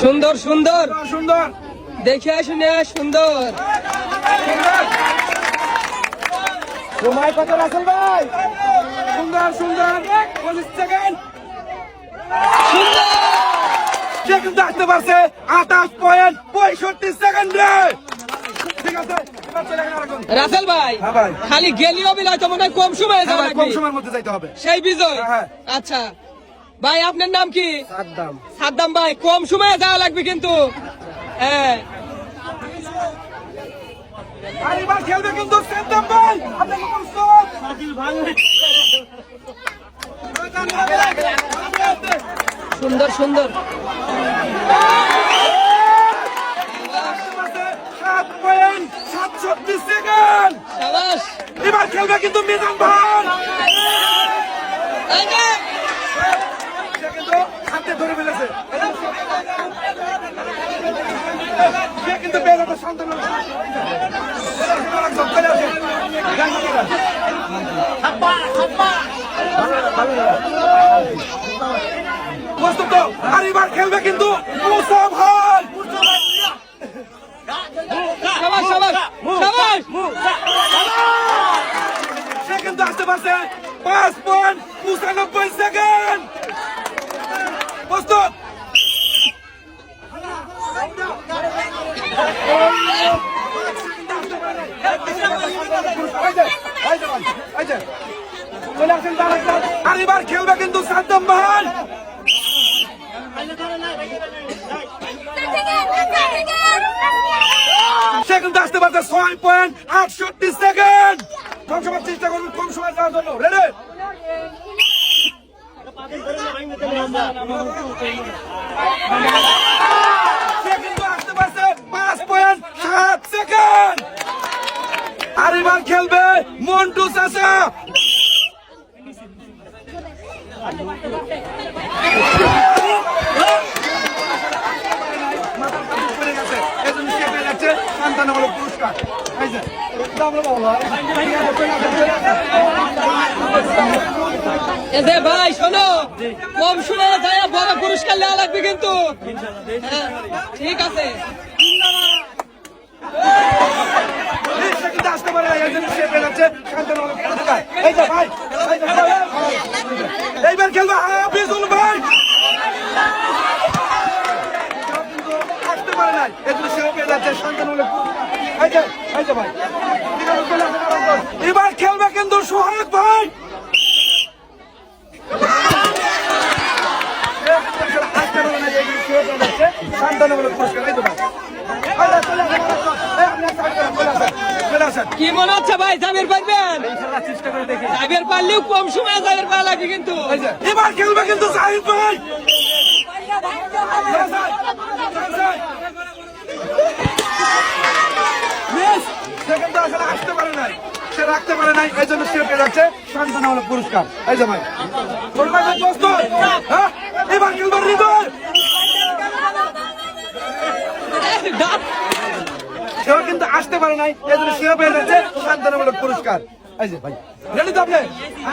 সুন্দর সুন্দর সুন্দর দেখে শুনে সুন্দর। সময় কত রাসেল ভাই? সুন্দর সুন্দর 25 সেকেন্ড। সে কিন্তু আসতে পারছে 28.65 সেকেন্ডে। ঠিক আছে রাসেল ভাই, খালি গেলিও বিলাই তো মনে হয় কম সময়ে যাওয়া লাগবে, কম সময়ের মধ্যে যাইতে হবে সেই বিজয়। আচ্ছা ভাই, আপনার নাম কি? সাদ্দাম। সাদ্দাম ভাই, কম সময়ে যাওয়া লাগবে কিন্তু। হ্যাঁ, আরেকবার খেলবে কিন্তু সাদ্দাম ভাই। আপনাকে প্রস্তুত? সুন্দর সুন্দর। 7.67 সেকেন্ড। শাবাশ। এবার খেলবে কিন্তু মিজান ভাই। সে কিন্তু হাতে ধরে ফেলেছে। সে কিন্তু বেরোতে শান্ত নয়। প্রস্তুত? আর এবার খেলবে কিন্তু মুসা ভাই। শাবাশ শাবাশ শাবাশ। সে কিন্তু আসতে পারছে 5.95 সেকেন্ড। প্রস্তুত? আর এবার খেলবে কিন্তু সাদ্দাম ভাই। সে কিন্তু আসতে পারছে 6.68 সেকেন্ড। কম সময় চেষ্টা করুন, কম সময় যাওয়ার জন্য। রেডি? সে কিন্তু আসতে পারছে 5.7 সেকেন্ড। আর এবার খেলবে মন্টু চাচা। শান্তনামূলক পুরস্কার। এ ভাই শোনো, কম সময়ে যায় বড় পুরস্কার নেওয়া লাগবে কিন্তু। ঠিক আছে। আসতে পারে এইবার খেলবে হাফিজুল ভাই। আসতে পারে নাই, এজন্য সে পেয়ে যাচ্ছে শান্তনামূলক। এবার খেলবে কিন্তু সোহাগ ভাই। শান্তনামূলক পুরস্কার। কি মনে হচ্ছে ভাই, জামির পারবেন? জামির পারলেও কম সময়ে জামির পাওয়া লাগবে কিন্তু। এবার খেলবে কিন্তু জাহির ভাই। সে কিন্তু আসলে আসতে পারে নাই, সে রাখতে পারে নাই, এই জন্য সে পেয়ে যাচ্ছে শান্তনামূলক পুরস্কার। এই যে ভাই প্রস্তুত? এবার খেলবে হৃদয়। সেও কিন্তু আসতে পারে নাই, এই জন্য সেও পেয়ে যাচ্ছে শান্তনামূলক পুরস্কার। এই যে ভাই রেডি তো আপনি?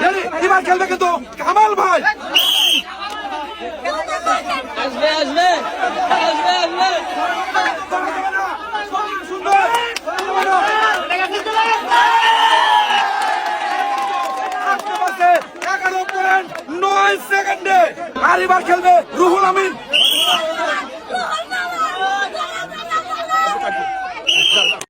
রেডি? এবার খেলবে কিন্তু কামাল ভাই। আসবে আসবে আসবে আসবে। আসতে পারছে 11.9 সেকেন্ডে। আর এবার খেলবে রুহুল আমিন।